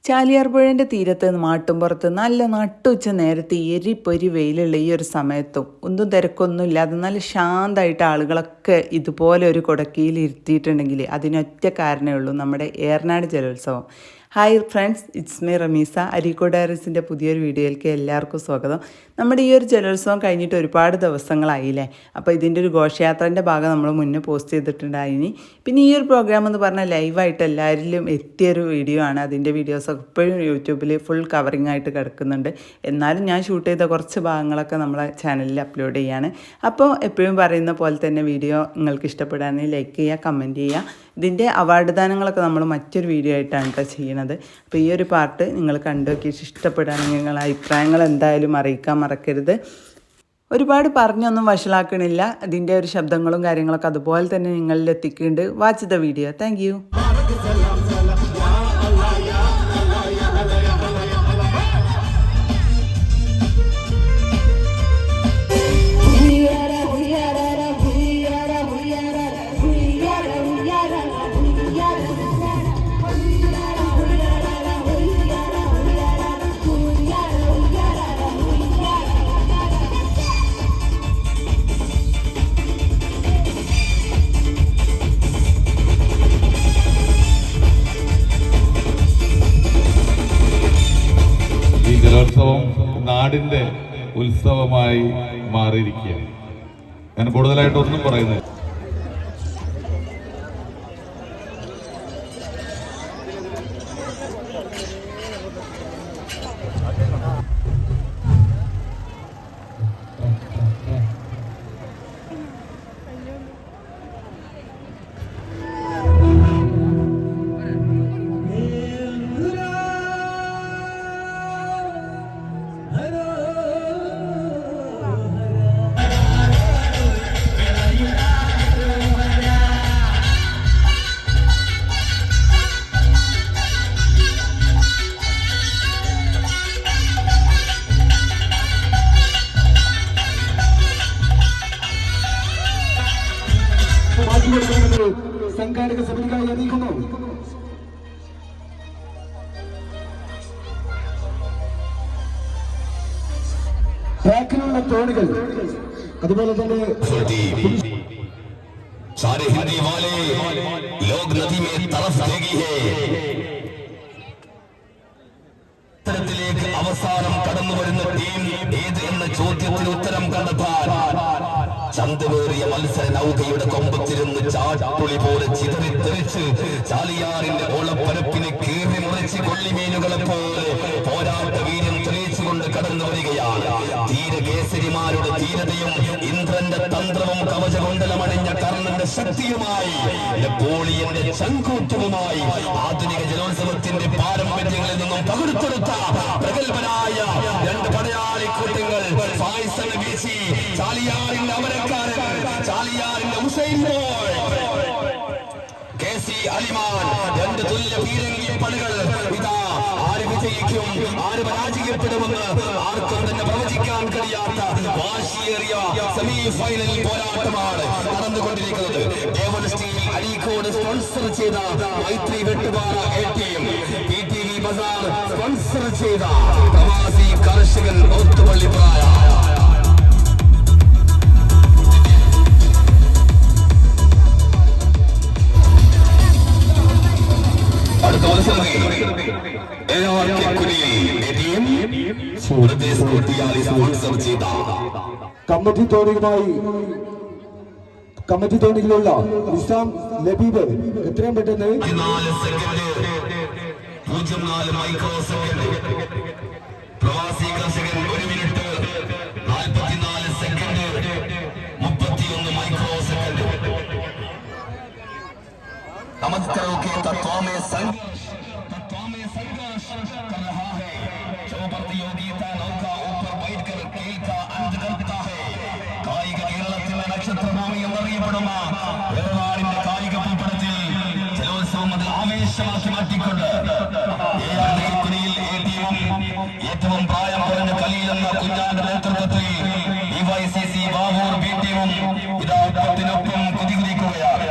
ചാലിയാർ പുഴൻ്റെ തീരത്ത് മാട്ടുംപുറത്ത് നല്ല നട്ടുച്ച നേരത്തെ എരിപ്പൊരി വെയിലുള്ള ഈ ഒരു സമയത്തും ഒന്നും തിരക്കൊന്നും ഇല്ലാതെ നല്ല ശാന്തമായിട്ട് ആളുകളൊക്കെ ഇതുപോലെ ഒരു കുടക്കീയിൽ ഇരുത്തിയിട്ടുണ്ടെങ്കിൽ അതിനൊറ്റ കാരണമേ ഉള്ളൂ, നമ്മുടെ ഏറനാട് ജലോത്സവം. Hi friends, it's me Rameesa. Areekode ഡയറീസിൻ്റെ പുതിയൊരു വീഡിയോയിലേക്ക് എല്ലാവർക്കും സ്വാഗതം. നമ്മുടെ ഈ ഒരു ജലോത്സവം കഴിഞ്ഞിട്ട് ഒരുപാട് ദിവസങ്ങളായില്ലേ. അപ്പോൾ ഇതിൻ്റെ ഒരു ഘോഷയാത്രേൻ്റെ ഭാഗം നമ്മൾ മുന്നേ പോസ്റ്റ് ചെയ്തിട്ടുണ്ടായിനി. പിന്നെ ഈ ഒരു പ്രോഗ്രാം എന്ന് പറഞ്ഞാൽ ലൈവായിട്ട് എല്ലാവരിലും എത്തിയൊരു വീഡിയോ ആണ്. അതിൻ്റെ വീഡിയോസ് എപ്പോഴും യൂട്യൂബിൽ ഫുൾ കവറിങ് ആയിട്ട് കിടക്കുന്നുണ്ട്. എന്നാലും ഞാൻ ഷൂട്ട് ചെയ്ത കുറച്ച് ഭാഗങ്ങളൊക്കെ നമ്മളെ ചാനലിൽ അപ്ലോഡ് ചെയ്യാണ്. അപ്പോൾ എപ്പോഴും പറയുന്ന പോലെ തന്നെ വീഡിയോ നിങ്ങൾക്ക് ഇഷ്ടപ്പെടുകയാണെങ്കിൽ ലൈക്ക് ചെയ്യുക, കമൻറ്റ് ചെയ്യുക. ഇതിൻ്റെ അവാർഡ് ദാനങ്ങളൊക്കെ നമ്മൾ മറ്റൊരു വീഡിയോ ആയിട്ടാണ് കേട്ടോ ചെയ്യണത്. അപ്പോൾ ഈ ഒരു പാർട്ട് നിങ്ങൾ കണ്ടുനോക്കി ഇഷ്ടപ്പെടുകയാണെങ്കിൽ നിങ്ങളുടെ അഭിപ്രായങ്ങൾ എന്തായാലും അറിയിക്കാൻ മറക്കരുത്. ഒരുപാട് പറഞ്ഞൊന്നും വഷളാക്കണില്ല. അതിൻ്റെ ഒരു ശബ്ദങ്ങളും കാര്യങ്ങളൊക്കെ അതുപോലെ തന്നെ നിങ്ങളിൽ എത്തിക്കുന്നുണ്ട്. Watch the video. Thank you. ജലോത്സവം നാടിന്റെ ഉത്സവമായി മാറിയിരിക്കുകയാണ്. ഞാൻ കൂടുതലായിട്ടൊന്നും പറയുന്നില്ല. സംഘാടക സമിതിക്കായി അറിയിക്കുന്നു. ട്രാക്കിലുള്ള തോണികൾ അതുപോലെ തന്നെ सारे हिंदी वाले लोग नदी में तरफ देगी है. ഇത്തരത്തിലേക്ക് അവസാനം കടന്നു വരുന്ന ടീം ഏത് എന്ന ചോദ്യത്തിന് ഉത്തരം കണ്ടെത്താൻ ചന്തവേറിയ മത്സര നൗകയുടെ കൊമ്പത്തിരുന്ന് ചാട്ടുളി പോലെ ചിതറിത്തെറിച്ച് ചാലിയാറിന്റെ ഓളപ്പരപ്പിനെ കീറി മുറിച്ച് കൊള്ളിമീനുകളെ പോലെ പോരാട്ട വീര്യം തെളിയിച്ചുകൊണ്ട് കടന്നു വരികയാണ്. ധീരകേസരിമാരുടെ ധീരതയും ഇന്ദ്രന്റെ തന്ത്രവും കവചകുണ്ടലമണിഞ്ഞ കർണന്റെ ശക്തിയുമായി നെപ്പോളിയന്റെ ചങ്കൂറ്റവുമായി ആധുനിക ജലോത്സവത്തിന്റെ പാരമ്പര്യങ്ങളിൽ നിന്നും പകർപ്പെടുത്ത പ്രഗത്ഭരായ രണ്ട് പടയാളി കൂട്ടങ്ങൾ ഫായ്സൽ വീശി ചാലിയാറിന്റെ അമരക്കാരൻ, ചാലിയാറിന്റെ ഹുസൈൻ ബോൾട്ട്, KC അലിമാൻ, രണ്ട് തുല്യ പീരങ്കി പടകൾ. ഇതാ ആര് വിജയിക്കും ആര് പരാജയപ്പെടുമെന്ന് ആർക്കും തന്നെ പ്രവചിക്കാൻ കഴിയാത്ത വാശിയേറിയ സെമി ഫൈനൽ പോരാട്ടമാണ് നടന്നുകൊണ്ടിരിക്കുന്നത്. ഏവൻ സ്റ്റീൽ അരീക്കോട് സ്പോൺസർ ചെയ്ത മൈത്രി വെട്ടുപാറ ATM, PTV ബസാർ സ്പോൺസർ ചെയ്ത പ്രവാസി കർഷകൻ ഒത്തുപള്ളിപ്രായ. അടുത്ത മത്സരത്തിൽ സ്പോൺസർ ചെയ്ത കമ്മിറ്റി തോണികളുള്ള നിസാം ലബീബ് എത്രയും പെട്ടെന്ന് 0.4 മൈക്രോ സെക്കൻഡ്. പ്രവാസി കർഷകൻ 1 മിനിറ്റ് 44 സെക്കൻഡ് 31 മൈക്രോ സെക്കൻഡ്. नमस्कारों के तत्वों में संघर्ष कर रहा है. जो प्रतियोगिता नौका ऊपर बैठकर खेल का अंत करता है. കായിക കേരളത്തിലെ നക്ഷത്രഭൂമി എന്നറിയപ്പെടുന്ന ഏറനാടിന്റെ കായിക ഭൂപടത്തിൽ ജലോത്സവം അത് ആവേശമാക്കി മാറ്റിക്കൊണ്ട് ഏറ്റവും പ്രായം കുറഞ്ഞ കലീൽ എന്ന കുഞ്ഞാന്റെ നേതൃത്വത്തിൽ DYCC ബാവൂർ B ടീമും ഇതാ ഒപ്പത്തിനൊപ്പം കുതികുതിക്കുകയാണ്.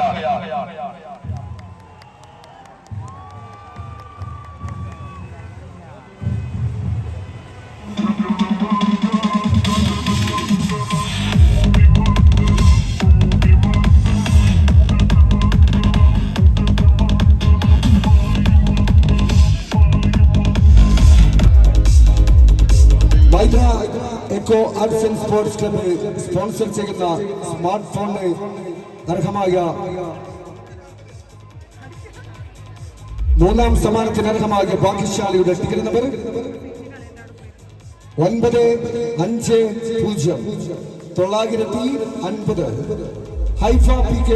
Echo Arts and Sports club sponsor ചെയ്യുന്ന സ്മാർട്ട് ഫോണിന് അർഹമായ 3ാം സമ്മാനത്തിന് അർഹമായ ഭാഗ്യശാലിയുടെ ടിക്കറ്റ് നമ്പർ 950950 ഹൈഫ PK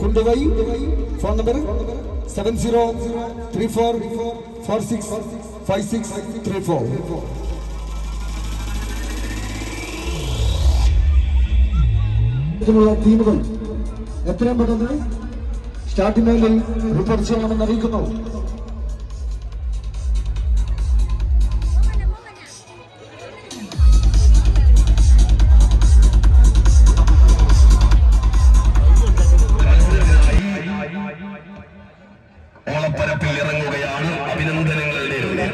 കുണ്ടുവൈ. Phone number 7034465634. ടീമുകൾ എത്രയും പെട്ടെന്ന് സ്റ്റാർട്ടിംഗ് ലൈനിൽ റിപ്പോർട്ട് ചെയ്യണമെന്ന് അറിയിക്കുന്നു. ഓളപ്പരപ്പിൽ ഇറങ്ങുകയാണ്. അഭിനന്ദനങ്ങൾ നേരുന്നു.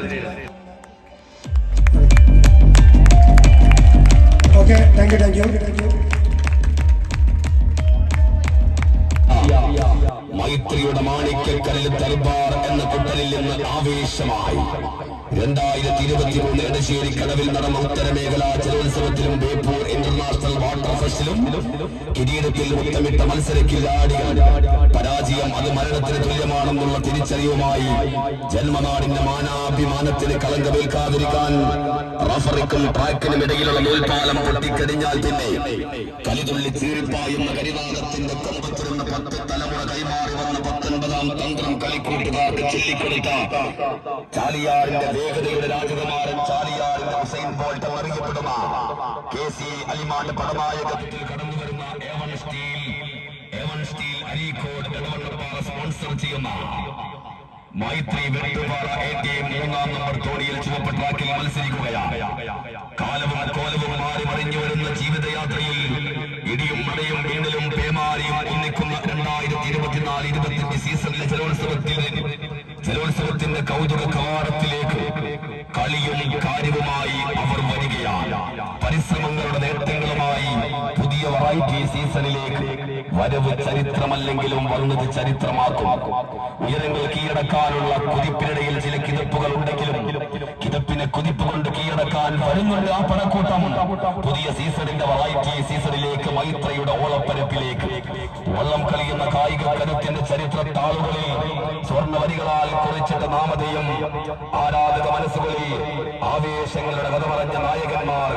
Okay, thank you. മൈത്രിയുടെ മാണിക്കക്കല്ല് ദർബാർ എന്ന കുട്ടലിൽ നിന്ന് ആവേശമായി 2023 എടശ്ശേരി കടവിൽ നടന്ന ഉത്തരമേഖലാ ജലോത്സവത്തിലും ബേപ്പൂർ ഇന്റർനാഷണൽ വാട്ടർ ഫെസ്റ്റിലും കിരീടത്തിൽ മുത്തമിട്ട മത്സരക്കില്ലാടി പരാജയം അത് മരണത്തിന് തുല്യമാണെന്നുള്ള തിരിച്ചറിവുമായി ജന്മനാടിന്റെ മാനാഭിമാനത്തിന് കളങ്കമേൽക്കാതിരിക്കാൻ റഫറിക്കും ട്രാക്കിനും ഇടയിലുള്ള നൂൽപാലം പൊട്ടിക്കഴിഞ്ഞാൽ പിന്നെ കലിതുള്ളി ചീറിപ്പായുന്ന കരിനാഗത്തിന്റെ കൊമ്പത്തിരുന്ന 10 തലമുറ കൈമാറി വന്ന 19ാം തന്ത്രം കളിക്കൂട്ടുകാർക്ക് ചൊല്ലിക്കൊടുത്ത ചാലിയാറിന്റെ വേഗതയുടെ രാജകുമാരൻ ചാലിയാറിന്റെ ഹുസൈൻ ബോൾട്ട് അറിയപ്പെടുന്ന KC അലിമാന്റെ പടനായകത്തിൽ കടന്നു വരുന്ന എവൻ സ്റ്റീൽ അരീക്കോട് നെടുവണ്ണപ്പാറ സ്പോൺസർ ചെയ്യുന്ന മൈത്രി വെട്ടുപാറ ATM 3ാം നമ്പർ തോണിയിൽ ചുവപ്പ് ട്രാക്കിൽ മത്സരിക്കുകയാണ്. കാലവും കോലവും മാറി മറിഞ്ഞു വരുന്ന ജീവിതയാത്രയിൽ ഇടിയും മഴയും മിന്നലും പേമാരിയും ഒന്നിക്കുന്ന 2024-25 സീസണിലെ ജലോത്സവത്തിന്റെ കൗതുക കവാടത്തിലേക്ക് കളിയും കാര്യവുമായി അവർ വരികയാണ്. പരിശ്രമങ്ങളുടെ നേട്ടങ്ങളുമായി പുതിയ വെറൈറ്റി സീസണിലേക്ക് വരവ് ചരിത്രമല്ലെങ്കിലും വന്നത് ചരിത്രമാക്കും. ഉയരങ്ങൾ കീഴടക്കാനുള്ള കുതിപ്പിനിടയിൽ ചില കിതപ്പുകൾ ഉണ്ടെങ്കിലും കിതപ്പിനെ കുതിപ്പ് കൊണ്ട് കീഴടക്കാൻ വരുന്നുണ്ട് ആ പടക്കൂട്ടം. പുതിയ സീസണിന്റെ വെറൈറ്റി സീസണിലേക്ക് മൈത്രിയുടെ ഓളപ്പരപ്പിലേക്ക് വള്ളം കളിയുന്ന കായിക കരുത്തിന്റെ ചരിത്ര താളുകളിൽ സ്വർണ്ണവരികളാൽ കുറിച്ചിട്ട നാമധേയം ആരാധക മനസ്സുകളിൽ ആവേശങ്ങളുടെ കഥ പറഞ്ഞ നായകന്മാർ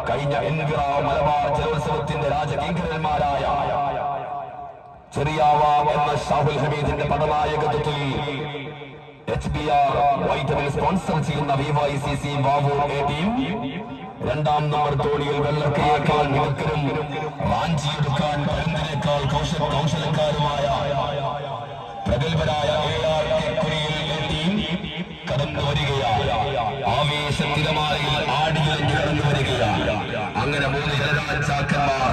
കഴിഞ്ഞ എൻവിറ മലബാർ ജലോത്സവത്തിന്റെ രാജകീങ്കരന്മാരായ ചെറിയാവ എന്ന ഷാഹുൽ ഹമീദിന്റെ പടനായകത്വത്തിൽ HBR വൈറ്റമിൻ സ്പോൺസർ ചെയ്യുന്ന VYCC വാവൂർ ATM 2ാം നമ്പർ തോണിയിൽ വെള്ളക്കയേക്കാൾ മികക്കരും റാഞ്ചിയെടുക്കാൻ പരുന്തിനേക്കാൾ കൗശലക്കാരുമായ പ്രഗത്ഭരായ ARK കുരിയിൽ ATM കടന്നു വരികയാണ്. ആവേശത്തിരമാലയിൽ ആടിയിലഞ്ഞു കടന്നു വരികയാണ്. അങ്ങനെ 3 ജലരാജാക്കന്മാർ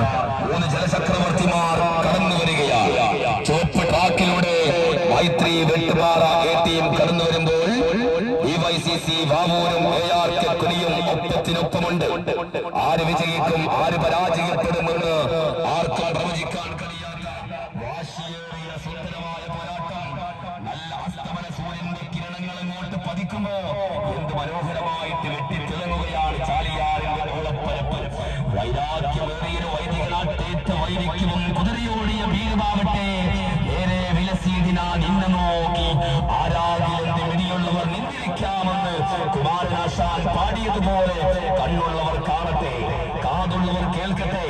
3 ജലചക്രവർത്തിമാർ കടന്നു വരികയാണ്. ചുവപ്പ് ട്രാക്കിലൂടെ മൈത്രി വെട്ടുപാറ ATM കടന്നു വരുമ്പോൾ VYCC വാവൂരും ARK കുരിയും ഒപ്പത്തിനൊപ്പമുണ്ട്. ആര് വിജയിക്കും ആര് പരാജയപ്പെടുമെന്ന് ആർക്കും പ്രവചിക്കാൻ കഴിയാത്ത വാശിയേറിയ സുന്ദരമായ പോരാട്ടം. നല്ല അസ്തമന സൂര്യന്റെ കിരണങ്ങൾ അങ്ങോട്ട് പതിക്കുമ്പോ എന്ത് മനോഹരമായിട്ട് വെട്ടിത്തിളങ്ങുകയാണ് ചാലിയാറിന്റെ ഓളപ്പരപ്പ്. വൈരാഗ്യമേറിയൊരു വൈദികനാട്ടേറ്റ വൈരിക്കും കുതിരയോടിയ വീരമാവട്ടെ നേരെ വിലസീതിനാ നിന്നെ നോക്കി ആരാധിലെന്റെ മിടിയുള്ളവർ നിന്നിരിക്കാമെന്ന് കുമാരനാശാൻ പാടിയതുപോലെ കണ്ണുള്ളവർ കാണട്ടെ, കാതുള്ളവർ കേൾക്കട്ടെ.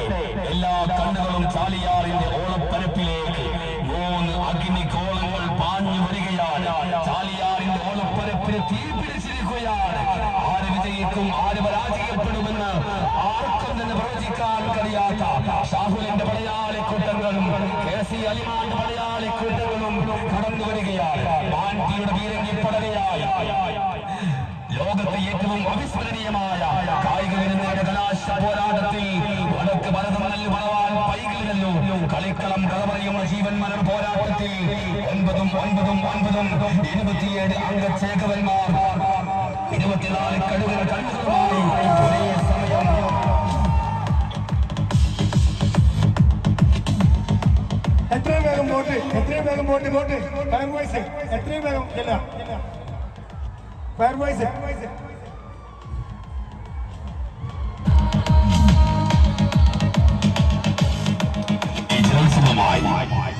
എല്ലാ കണ്ണുകളും ചാലിയാറിന്റെ ഓളപ്പരപ്പിലേക്ക് 3 അഗ്നികോളങ്ങൾ പാഞ്ഞു വരികയാണ്. ചാലിയാറിന്റെ ഓളപ്പരപ്പിന് തീ പിടിച്ചിരിക്കുകയാണ്. ആര് വിജയിക്കും ആര് പരാജയപ്പെടുമെന്ന് ആർക്കും തന്നെ പ്രവചിക്കാൻ കഴിയാത്ത ഷാഹുലിന്റെ പടയാളിക്കൂട്ടങ്ങളും KC അലിമാന്റെ പടയാളിക്കൂട്ടങ്ങളും കടന്നു വരികയാണ്. മാൻകിയുടെ പീരങ്കിപ്പടകയായി ലോകത്തെ ഏറ്റവും അവിസ്മരണീയമായ കായിക വിരുന്നിന്റെ കലാശ പോരാട്ടത്തിൽ വടക്ക് ഭരതം നെല്ല് വളവാൻ പൈകളിലല്ലോ കളിക്കളം കഥപറയുന്ന ജീവൻ മരണ പോരാട്ടത്തിൽ 9 27 അംഗചേകവന്മാർ 24 കടുവ കണ്ണുകളുമായി ഒരേ സമയം എത്രയും വേഗം വോട്ട് ഫയർ വോയ്സ് എത്രയും വേഗം ഫയർ വോയ്സ് വർഷമായി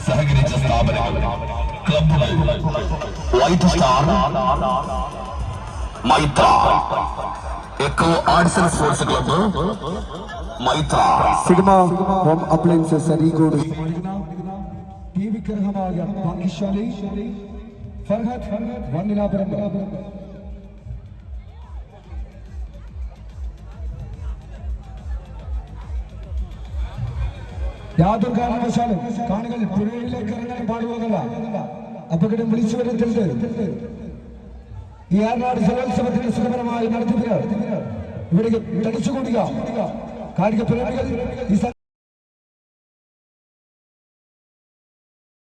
സഹകരിച്ച സ്ഥാപനങ്ങൾ ക്ലബ്ബുകൾ White Star, Maithra, Echo Arts and Sports club, Maithra, Sigma Home Appliances Areekode T V ഗ്രഹമായ ഭാഗ്യശാലി ഫർഹദ് വന്നിലാപുരം. യാതൊരു കാരണവശാലും കാണികൾ പുഴയിലേക്ക് ഇറങ്ങാൻ പാടുവതല്ല. അപകടം വിളിച്ചു വരുത്തരുത്. ഈ ആർനാട് ജലോത്സവത്തിന്റെ സുഖകരമായി നടത്തിപ്പിന് ഇവിടെ തടിച്ചുകൂടുക കായിക പ്രേമികൾ ഈ